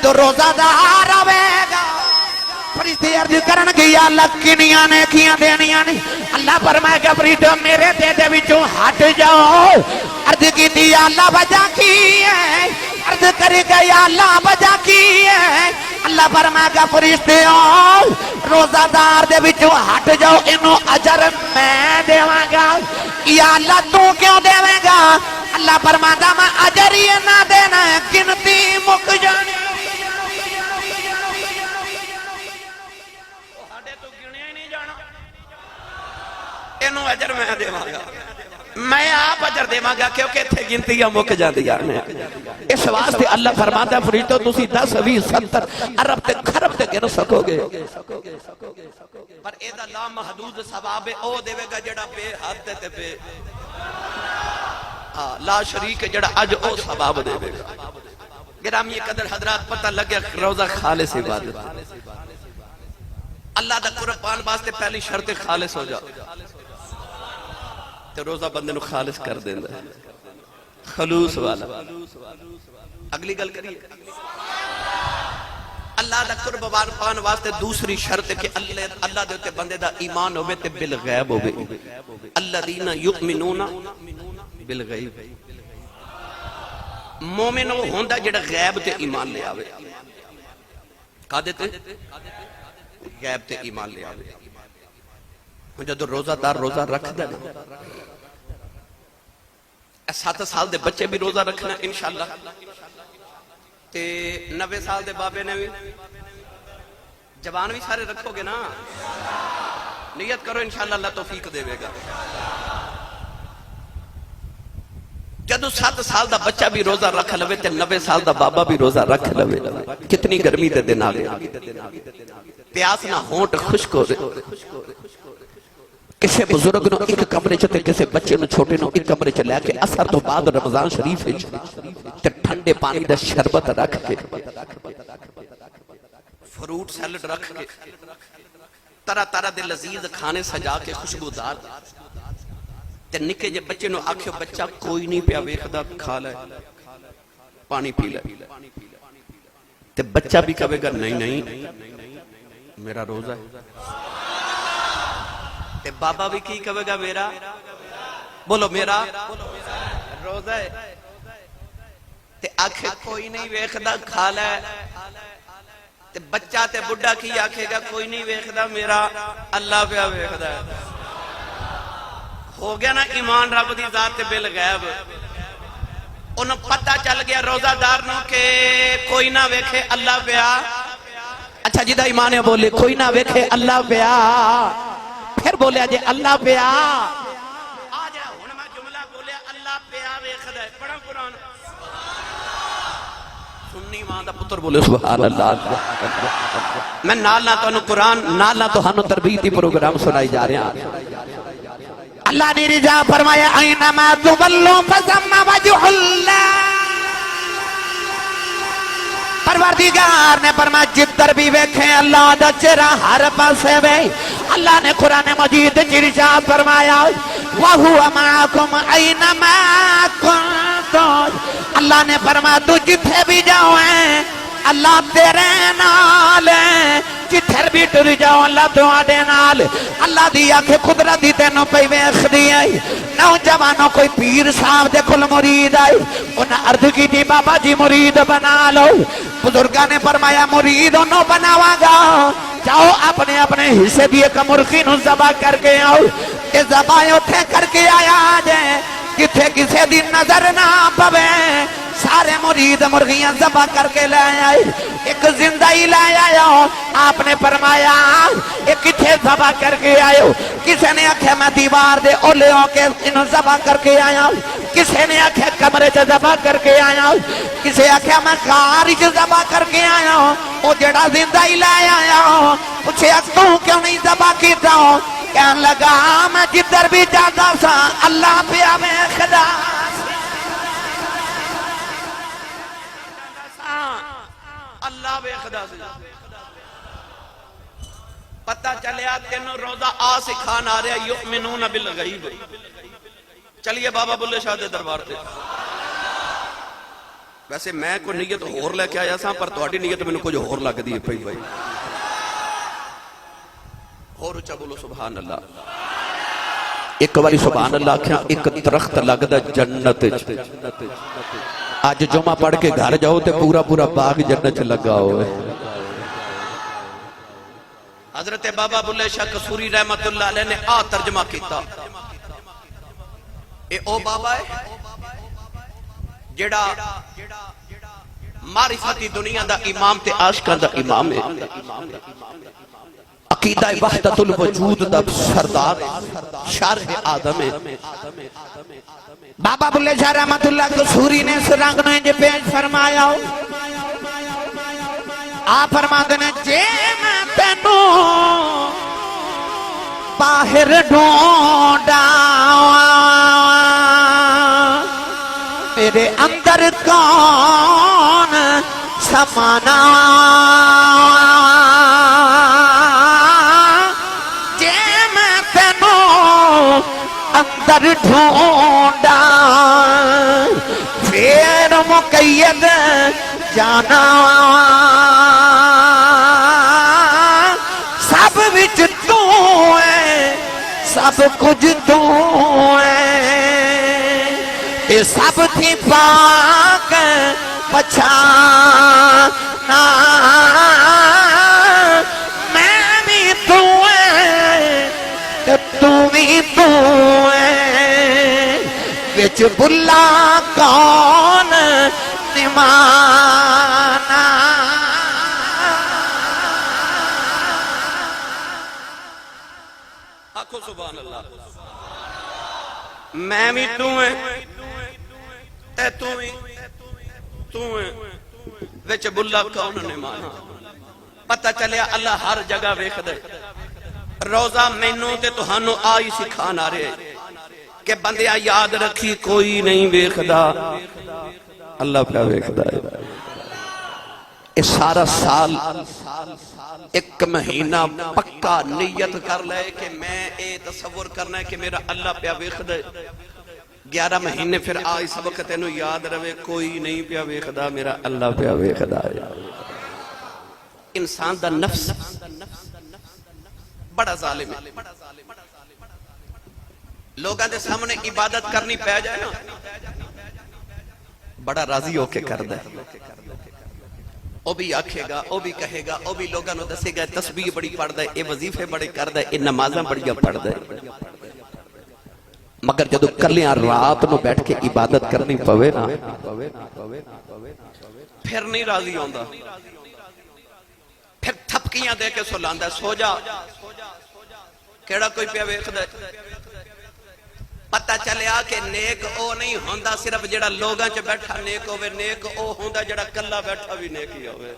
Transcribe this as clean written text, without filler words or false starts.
جدو روزہ دار آوے گا فرشتے عرض کرن گے یا اللہ کنیاں نے کیاں دینیاں نے اللہ فرمائے گا فرشتو میرے دے وچوں ہٹ جاؤ عرض کی دی یا اللہ وجہ کی ہے عرض کرے گا یا اللہ وجہ کی ہے اللہ فرمائے گا فرشتوں روزہ دار دے وچوں ہٹ جاؤ انہوں اجر میں دیواں گا یا اللہ تو کیوں دیویں گا اللہ فرمائے گا میں اجر یہ نہ دینا ہے گنتی مک جانی انہوں اجر میں دیواں گا میں آپ اجر دیواں گا کیونکہ تھے گنتیاں مک جاندیاں اس واسطے اللہ فرماتا ہے فرشتو تسی 10 20 70 ارب تے خرب تے گن سکو گے پر ایدہ لا محدود ثواب او دے گا جڑا بے حد تے بے لا شریک جڑا اج او ثواب دے گا گرامی قدر حضرات پتہ لگے روزہ خالص عبادت اللہ دا قربان واسطے پہلی شرط خالص ہو جا تو روزہ بندے نو خالص کر دیندہ خلوص والا اگلی گل کریے اللہ دا قربان واسطے دوسری شرط ہے کہ اللہ دے بندے دا ایمان ہوئے تے بالغیب ہوئے الذین یؤمنون بالغیب مومن وہ ہوندہ جڑا غیب تے ایمان لے آوے کہا دیتے غیب تے ایمان لے آوے جدو روزہ دار روزہ رکھ دینا 7 سال دے بچے بھی روزہ رکھنا انشاءاللہ تے 90 سال دے بابے نے بھی جوان بھی سارے رکھو گے نا نیت کرو انشاءاللہ اللہ توفیق دے گا جدو 7 سال دا بچہ بھی روزہ رکھ لوے تے 90 سال دا بابا بھی روزہ رکھ لوے کتنی گرمی دے دن آگے پیاس نہ ہونٹ خشک ہو رہے کسے بزرگ نو ایک کمرے چتے کسے بچے نو چھوٹے نو ایک کمرے چلے کے اثر تو بعد رمضان شریف تے ٹھنڈے پانی دا شربت رکھ کے فروٹ سیلڈ رکھ کے طرح طرح دے لذیذ کھانے سجا کے خوشبودار تے نکے جے بچے نو آکھو بچہ کوئی نہیں پیا ویکھدا کھا لے پانی پی لے تے بچہ بھی کہے گا نہیں نہیں میرا روزہ ہے تے بابا بھی کی کہے گا میرا بولو میرا روزہ ہے تے آکھے کوئی نہیں ویکھدا کھا لے تے بچہ تے بڑھا کی آکھے گا کوئی نہیں ویکھدا میرا اللہ پہ ویکھدا ہے ہو گیا نا ایمان رب دی ذات بالغیب انہوں پتہ چل گیا روزہ دار نو کہ کوئی نہ ویکھے اللہ پہ اچھا جدہ ایمان ہے بولے کوئی نہ ویکھے اللہ پہ پھر بولے آجے اللہ پہ آجے ہون میں جملہ بولے اللہ پہ ویکھدا ہے پڑھا قرآن سنی ماں دا پتر بولے سبحان اللہ میں نالا تو انہوں قرآن نالا تو ہنو تربیتی پروگرام سنائی جا رہے ہیں اللہ نے رجا فرمایا اینما تولوا فثم وجہ اللہ پروردگار نے فرمایا جدھر بھی ویکھیں اللہ دا چہرہ ہر پاسے وے اللہ نے قرآن مجید ارشاد فرمایا وَهُوَ مَعَكُمْ أَيْنَمَا كُنتُمْ اللہ نے فرمایا تو جتھے بھی جاؤ ہیں اللہ تیرے نال جتھر بھی ٹر جاؤ اللہ تواڈے نال اللہ دی آنکھ قدرت دی تینوں پہ ویکھ دی آئی نوجوانوں کوئی پیر صاحب دے کل مرید آئی انہاں عرض کی دی بابا جی مرید بنا لو بزرگاں نے فرمایا مرید انہوں بناواں گا جاؤ اپنے اپنے حصے بھی ایک مرغی نو ذبح کر کے آؤ کہ ذبح اتھے کر کے آیا جائے جتھے کسے دی نظر نہ پوے سارے مرید مرغیاں ذبح کر کے لے آئے ایک زندہ ہی لے آیا آپ نے فرمایا ایک کتھے ذبح کر کے آئے کسے نے آکھے میں دیوار دے اولے ہو کے انہوں ذبح کر کے آیا کسے نے آکھے کمرے چا ذبح کر کے آیا کسے آکھے میں کاری چا ذبح کر کے آیا او جڑا زندہ ہی لے آیا پوچھے تو کیوں نہیں ذبح کیتا ہوں کہنے لگا میں جدھر بھی جاتا سا اللہ پہ ہمیں خدا اللہ بے خدا سے پتہ چلیا تینوں روزہ آ سکھان آ رہا یؤمنون بالغیب چلیے بابا بلے شاہ دے دربار تے ویسے میں کوئی نیت ہور لے کے آیا سا پر تہاڈی نیت مینوں کچھ ہور لگدی ہے پئی بھائی ہور اچا بولو سبحان اللہ ایک باری سبحان اللہ کیا ایک درخت لگدا جنت وچ اج جمعہ پڑھ کے گھر جاؤ تے پورا پورا باغ جنت چ لگا ہوئے حضرت بابا بلے شاہ قصوری رحمت اللہ علیہ نے ترجمہ کیتا اے او بابا ہے جڑا معرفتی دنیا دا امام تے عاشقاں دا امام ہے عقیدہ وحدت الوجود دا سردار شارح آدم ہے بابا بلے شاہ رحمت اللہ قصوری نے اس رنگ نے جو پیش فرمایا آپ فرماتے ہیں جے میں تینو باہر ڈھونڈا میرے اندر کون سمانا جے میں تینو اندر ڈھونڈا پھر مقید جانا سب وچ تو ہے سب کچھ تو ہے اے سب تھی پاک پچھانا میں بھی تو ہے تو بھی تو ہے وچ بلا کون نمانا آکھو سبحان اللہ میں بھی تو ہے تے تو ہے وچ بلا کون نمانا پتہ چلیا اللہ ہر جگہ ویکھ دے روزہ مینوں تے تہانوں آئی سکھان آ رہے کہ بندیاں یاد رکھی کوئی نہیں ویکھدا اللہ پہ ویکھدا ہے اس سارا سال ایک مہینہ پکا نیت کر لے کہ میں اے تصور کرنا ہے کہ میرا اللہ پہ ویکھدا ہے 11 مہینے پھر آئی سبق تینوں یاد رہے کوئی نہیں پہ ویکھدا میرا اللہ پہ ویکھدا ہے انسان دا نفس بڑا ظالم ہے لوگاں دے سامنے عبادت کرنی پہ جائے نا بڑا راضی ہو کے کر دے او بھی آکھے گا او بھی کہے گا او بھی لوگاں نو دسے گا تسبیح بڑی پڑھ دے اے وظیفے بڑے کر دے اے نمازاں بڑیاں پڑھ دے مگر جدو کلیاں رات نو بیٹھ کے عبادت کرنی پوے نا پھر نہیں راضی ہوندا پھر تھپکیاں دے کے سلاندا سو جا کیڑا کوئی پیا ویکھدا پتہ چلیا کہ نیک او نہیں ہوندا صرف جڑا لوگاں چ بیٹھا نیک ہوئے نیک او ہوندا جڑا کلا بیٹھا بھی نیک ہی ہوئے